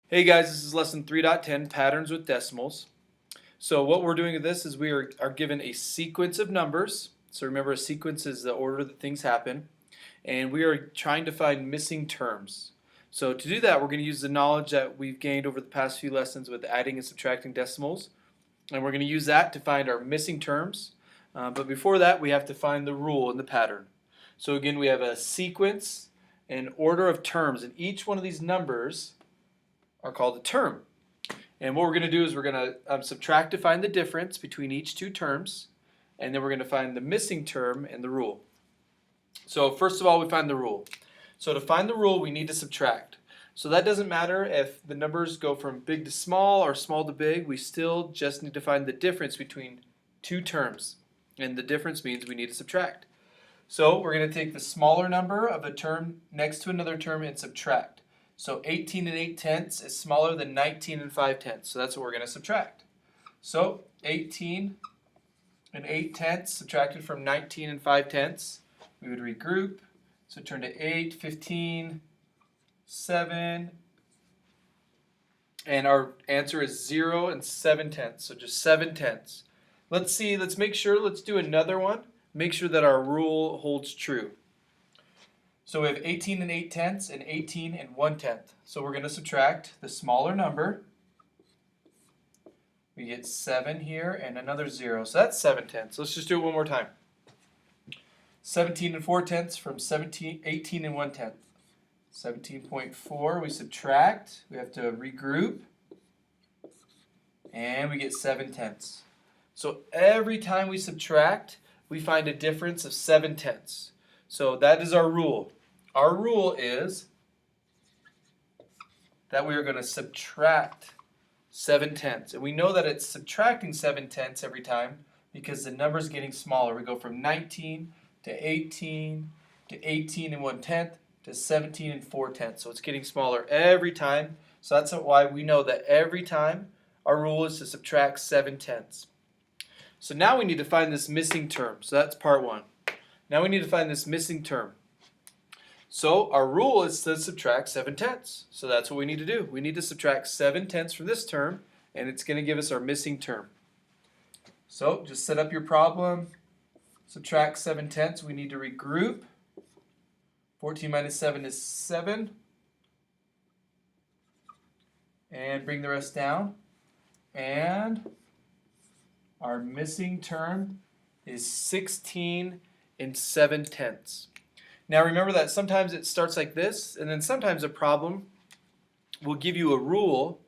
Hey guys, this is lesson 3.10, patterns with decimals. So what we're doing with this is we are given a sequence of numbers. So remember, a sequence is the order that things happen. And we are trying to find missing terms. So to do that, we're going to use the knowledge that we've gained over the past few lessons with adding and subtracting decimals. And we're going to use that to find our missing terms. But before that, we have to find the rule in the pattern. So again, we have a sequence, an order of terms, and each one of these numbers are called a term. And what we're going to do is we're going to subtract to find the difference between each two terms, and then we're going to find the missing term and the rule. So first of all, we find the rule. So to find the rule, we need to subtract. So that doesn't matter if the numbers go from big to small or small to big, we still just need to find the difference between two terms. And the difference means we need to subtract. So we're going to take the smaller number of a term next to another term and subtract. So 18 and 8/10 is smaller than 19 and 5/10. So that's what we're going to subtract. So 18 and 8/10 subtracted from 19 and 5/10. We would regroup. So turn to 8, 15, 7. And our answer is 0 and 7/10. So just 7/10. Let's see, let's do another one. Make sure that our rule holds true. So we have 18 and 8/10 and 18 and 1/10. So we're going to subtract the smaller number. We get 7 here and another 0. So that's 7/10. Let's just do it one more time. 17 and 4/10 from 18 and 1/10. 17.4, we subtract. We have to regroup. And we get 7/10. So every time we subtract, we find a difference of 7/10. So that is our rule. Our rule is that we are going to subtract 7/10. And we know that it's subtracting 7/10 every time because the number is getting smaller. We go from 19 to 18 to 18 and 1/10 to 17 and 4/10. So it's getting smaller every time. So that's why we know that every time our rule is to subtract 7/10. So now we need to find this missing term. So that's part one. Now we need to find this missing term. So our rule is to subtract 7/10. So that's what we need to do. We need to subtract 7/10 from this term, and it's going to give us our missing term. So just set up your problem. Subtract 7/10. We need to regroup. 14 minus 7 is 7. And bring the rest down. And our missing term is 16 and 7/10. Now remember that sometimes it starts like this, and then sometimes a problem will give you a rule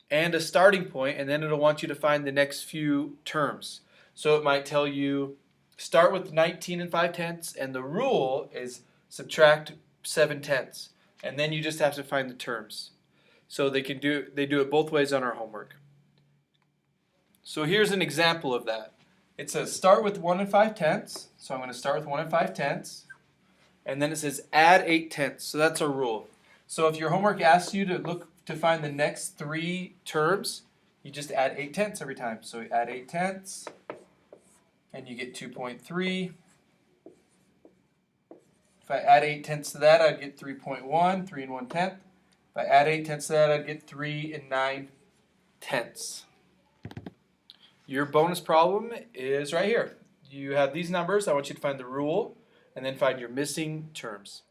and a starting point, and then it'll want you to find the next few terms. So it might tell you start with 19 and 5/10, and the rule is subtract 7/10, and then you just have to find the terms. So they do it both ways on our homework. So here's an example of that. It says start with 1 and 5/10, so I'm going to start with 1 and 5/10. And then it says add 8/10. So that's our rule. So if your homework asks you to look to find the next 3 terms, you just add 8/10 every time. So we add 8/10, and you get 2.3. If I add 8/10 to that, I'd get 3.1, 3 and 1/10. If I add 8/10 to that, I'd get 3 and 9/10. Your bonus problem is right here. You have these numbers. I want you to find the rule and then find your missing terms.